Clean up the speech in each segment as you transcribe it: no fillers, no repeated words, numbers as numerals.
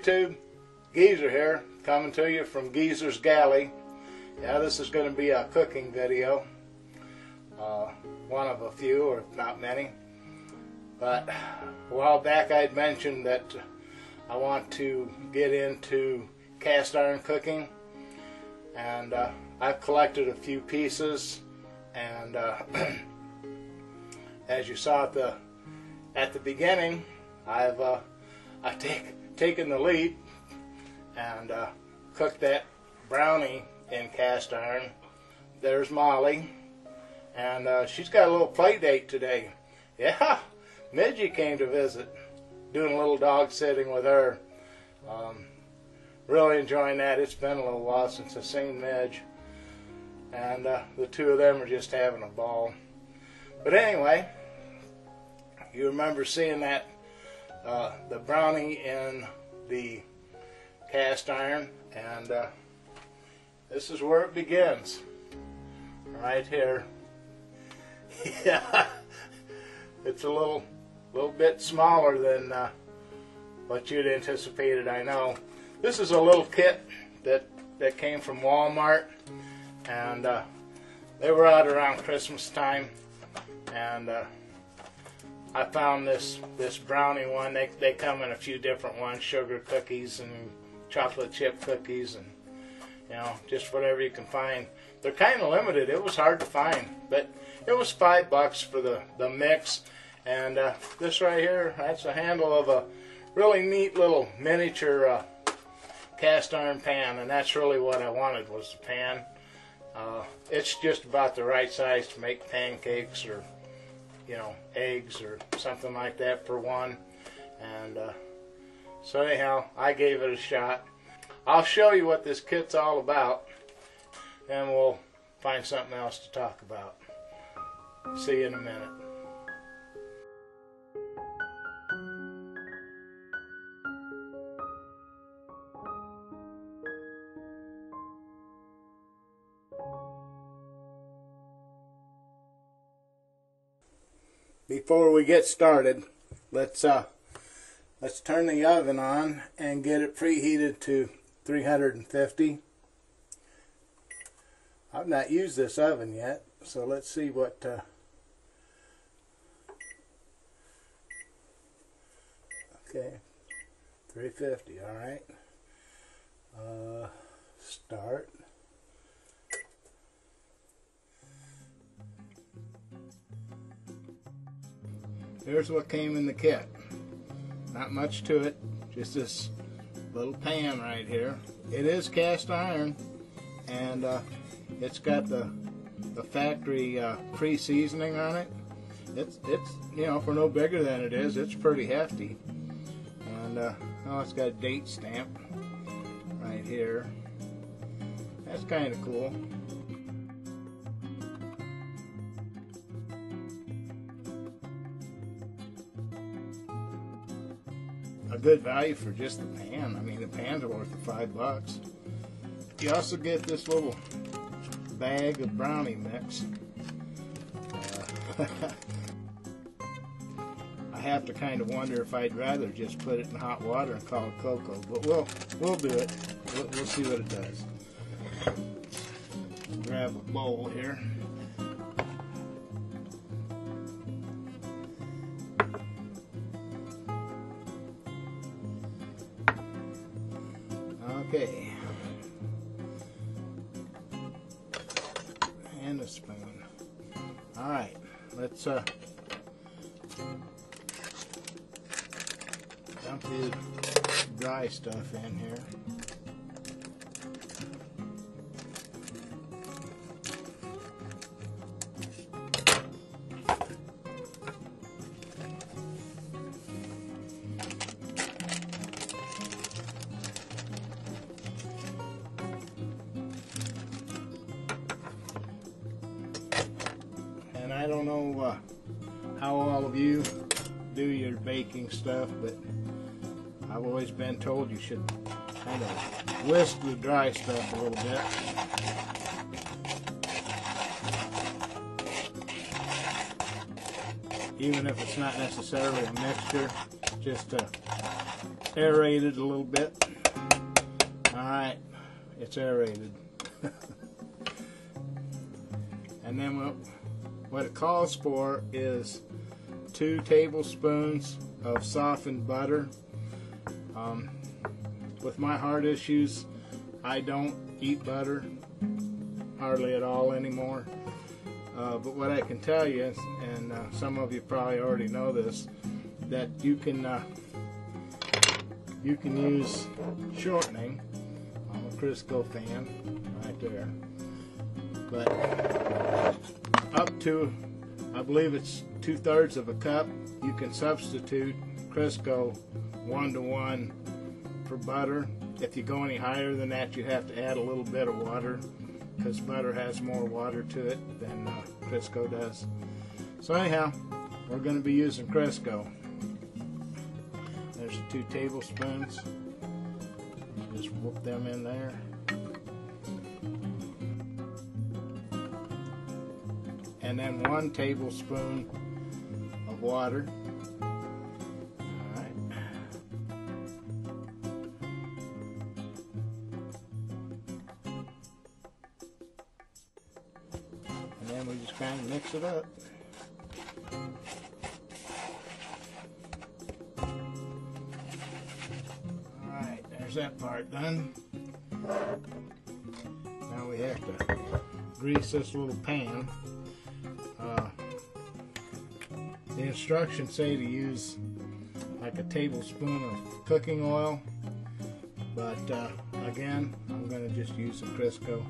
YouTube, Geezer here, coming to you from Geezer's Galley. Yeah, this is going to be a cooking video. One of a few, or not many. But a while back I'd mentioned that I want to get into cast iron cooking, and I've collected a few pieces, and as you saw at the beginning, I've taken the lead and cooked that brownie in cast iron. There's Molly, and she's got a little play date today. Yeah, Midgie came to visit, doing a little dog sitting with her. Really enjoying that. It's been a little while since I've seen Midge, and the two of them are just having a ball. But anyway, you remember seeing that the brownie in the cast iron, and this is where it begins, right here. Yeah, it's a little bit smaller than what you'd anticipated, I know. This is a little kit that came from Walmart, and they were out around Christmas time, and I found this brownie one. They come in a few different ones, sugar cookies and chocolate chip cookies, and you know, just whatever you can find. They're kind of limited. It was hard to find, but it was $5 for the mix. And this right here, that's a handle of a really neat little miniature cast iron pan, and that's really what I wanted, was the pan. It's just about the right size to make pancakes or, you know, eggs or something like that for one. And so anyhow, I gave it a shot. I'll show you what this kit's all about, and we'll find something else to talk about. See you in a minute. Before we get started, let's turn the oven on and get it preheated to 350. I've not used this oven yet, so let's see what okay, 350. All right. Start. Here's what came in the kit. Not much to it, just this little pan right here. It is cast iron, and it's got the factory pre-seasoning on it. It's you know, for no bigger than it is, it's pretty hefty. And oh, it's got a date stamp right here. That's kind of cool. A good value for just the pan. I mean, the pans are worth the $5. You also get this little bag of brownie mix. I have to kind of wonder if I'd rather just put it in hot water and call it cocoa, but we'll do it. We'll see what it does. Grab a bowl here. Okay, and a spoon. All right, let's dump the dry stuff in here. I don't know how all of you do your baking stuff, but I've always been told you should kind of whisk the dry stuff a little bit. Even if it's not necessarily a mixture, just to aerated a little bit. Alright, it's aerated. And then what it calls for is 2 tablespoons of softened butter. With my heart issues, I don't eat butter hardly at all anymore. But what I can tell you, and some of you probably already know this, that you can use shortening. I'm a Crisco fan, right there. But up to, I believe it's 2/3 of a cup, you can substitute Crisco 1-to-1 for butter. If you go any higher than that, you have to add a little bit of water, because butter has more water to it than Crisco does. So anyhow, we're going to be using Crisco. There's 2 tablespoons. Just whoop them in there. And then 1 tablespoon of water. And then we just kind of mix it up. Alright, there's that part done. Now we have to grease this little pan. The instructions say to use like a tablespoon of cooking oil, but again, I'm going to just use some Crisco.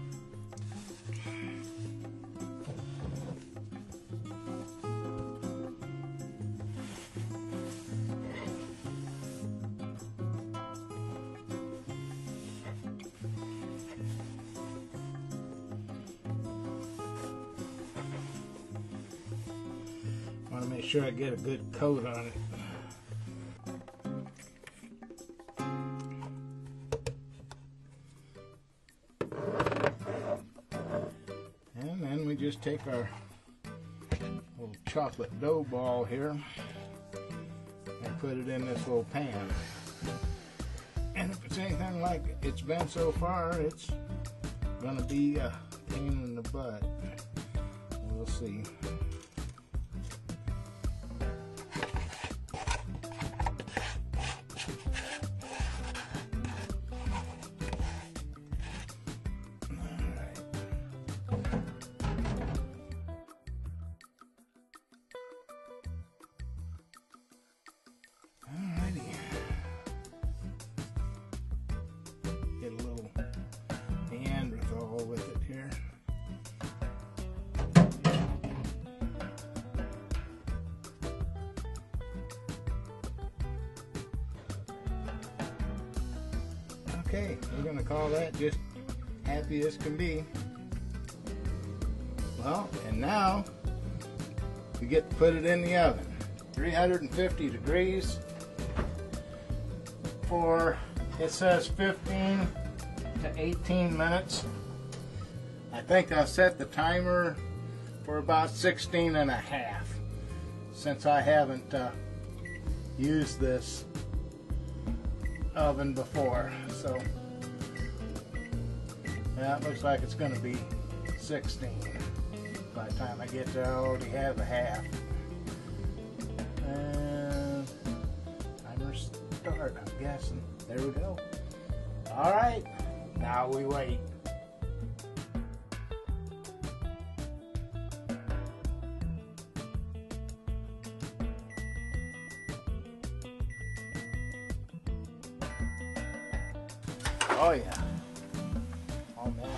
I want to make sure I get a good coat on it. And then we just take our little chocolate dough ball here and put it in this little pan. And if it's anything like it's been so far, it's gonna be a pain in the butt. We'll see. Get a little Neanderthal with it here. Okay, we're going to call that just happy as can be. Well, and now we get to put it in the oven. 350 degrees for, it says 15 to 18 minutes. I think I'll set the timer for about 16 and a half, since I haven't used this oven before. So yeah, it looks like it's going to be 16 by the time I get there. I already have a half. And timer start, I'm guessing. There we go. Alright, now we wait. Oh yeah. Oh man.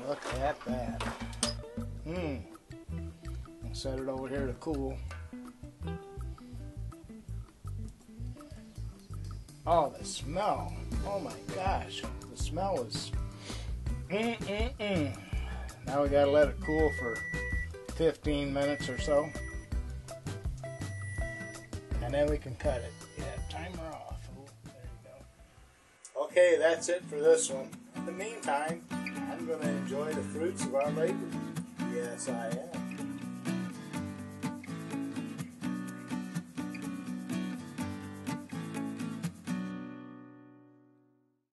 Look at that. I'll set it over here to cool. Oh, the smell. Oh my gosh. The smell is Now we gotta let it cool for 15 minutes or so. And then we can cut it. Yeah, timer off. Oh, there you go. Okay, that's it for this one. In the meantime, I'm gonna enjoy the fruits of our labor. Yes, I am.